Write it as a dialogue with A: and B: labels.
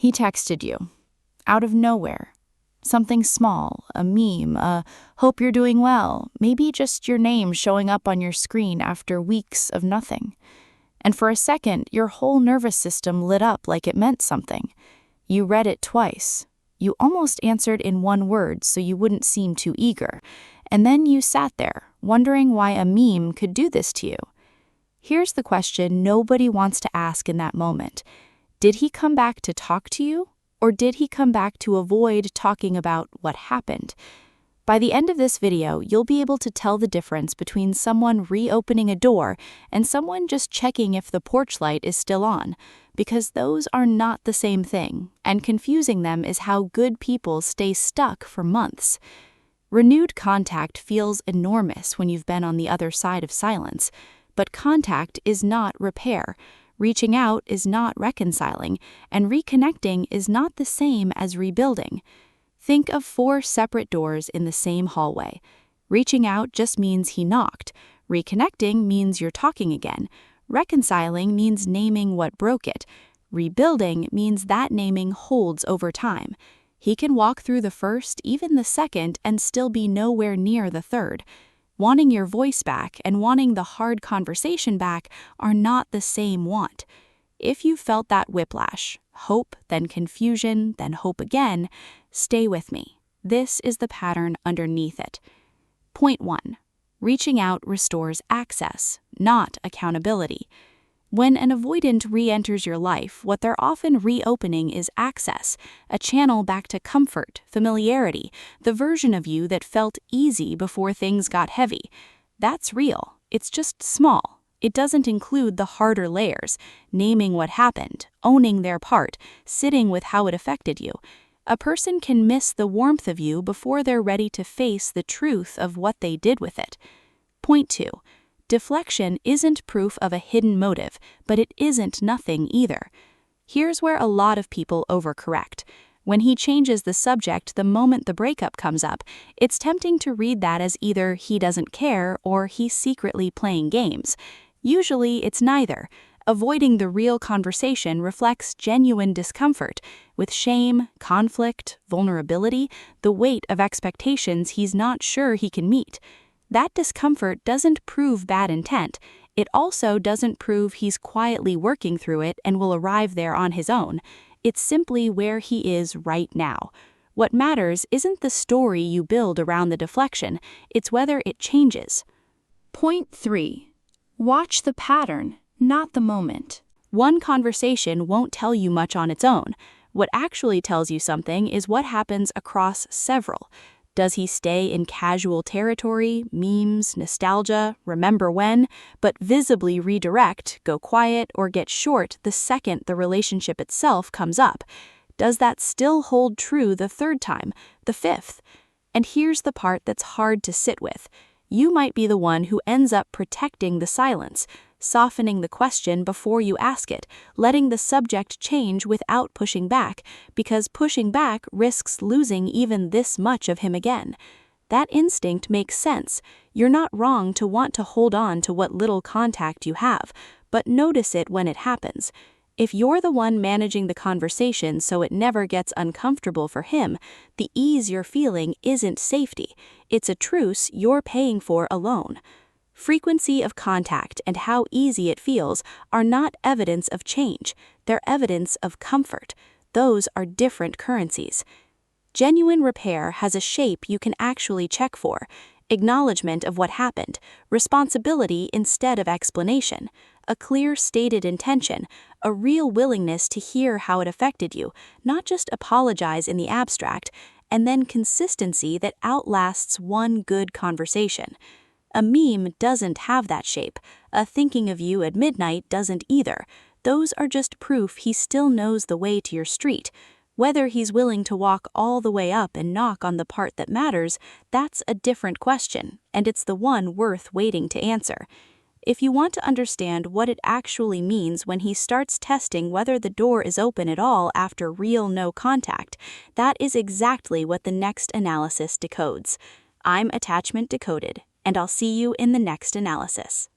A: He texted you, out of nowhere. Something small, a meme, a hope you're doing well, maybe just your name showing up on your screen after weeks of nothing. And for a second, your whole nervous system lit up like it meant something. You read it twice. You almost answered in one word so you wouldn't seem too eager. And then you sat there, wondering why a meme could do this to you. Here's the question nobody wants to ask in that moment. Did he come back to talk to you? Or did he come back to avoid talking about what happened? By the end of this video, you'll be able to tell the difference between someone reopening a door and someone just checking if the porch light is still on, because those are not the same thing, and confusing them is how good people stay stuck for months. Renewed contact feels enormous when you've been on the other side of silence, but contact is not repair. Reaching out is not reconciling, and reconnecting is not the same as rebuilding. Think of 4 separate doors in the same hallway. Reaching out just means he knocked. Reconnecting means you're talking again. Reconciling means naming what broke it. Rebuilding means that naming holds over time. He can walk through the first, even the second, and still be nowhere near the third. Wanting your voice back and wanting the hard conversation back are not the same want. If you felt that whiplash, hope, then confusion, then hope again, stay with me. This is the pattern underneath it. Point 1. Reaching out restores access, not accountability. When an avoidant re-enters your life, what they're often reopening is access, a channel back to comfort, familiarity, the version of you that felt easy before things got heavy. That's real. It's just small. It doesn't include the harder layers, naming what happened, owning their part, sitting with how it affected you. A person can miss the warmth of you before they're ready to face the truth of what they did with it. Point 2. Deflection isn't proof of a hidden motive, but it isn't nothing either. Here's where a lot of people overcorrect. When he changes the subject the moment the breakup comes up, it's tempting to read that as either he doesn't care or he's secretly playing games. Usually it's neither. Avoiding the real conversation reflects genuine discomfort, with shame, conflict, vulnerability, the weight of expectations he's not sure he can meet. That discomfort doesn't prove bad intent. It also doesn't prove he's quietly working through it and will arrive there on his own. It's simply where he is right now. What matters isn't the story you build around the deflection, it's whether it changes. Point 3. Watch the pattern, not the moment. One conversation won't tell you much on its own. What actually tells you something is what happens across several. Does he stay in casual territory, memes, nostalgia, remember when, but visibly redirect, go quiet, or get short the second the relationship itself comes up? Does that still hold true the 3rd time, the 5th? And here's the part that's hard to sit with. You might be the one who ends up protecting the silence, softening the question before you ask it, letting the subject change without pushing back, because pushing back risks losing even this much of him again. That instinct makes sense. You're not wrong to want to hold on to what little contact you have, but notice it when it happens. If you're the one managing the conversation so it never gets uncomfortable for him, the ease you're feeling isn't safety. It's a truce you're paying for alone. Frequency of contact and how easy it feels are not evidence of change. They're evidence of comfort. Those are different currencies. Genuine repair has a shape you can actually check for. Acknowledgement of what happened, responsibility instead of explanation, a clear stated intention, a real willingness to hear how it affected you, not just apologize in the abstract, and then consistency that outlasts one good conversation. A meme doesn't have that shape. A thinking of you at midnight doesn't either. Those are just proof he still knows the way to your street. Whether he's willing to walk all the way up and knock on the part that matters, that's a different question, and it's the one worth waiting to answer. If you want to understand what it actually means when he starts testing whether the door is open at all after real no contact, that is exactly what the next analysis decodes. I'm Attachment Decoded, and I'll see you in the next analysis.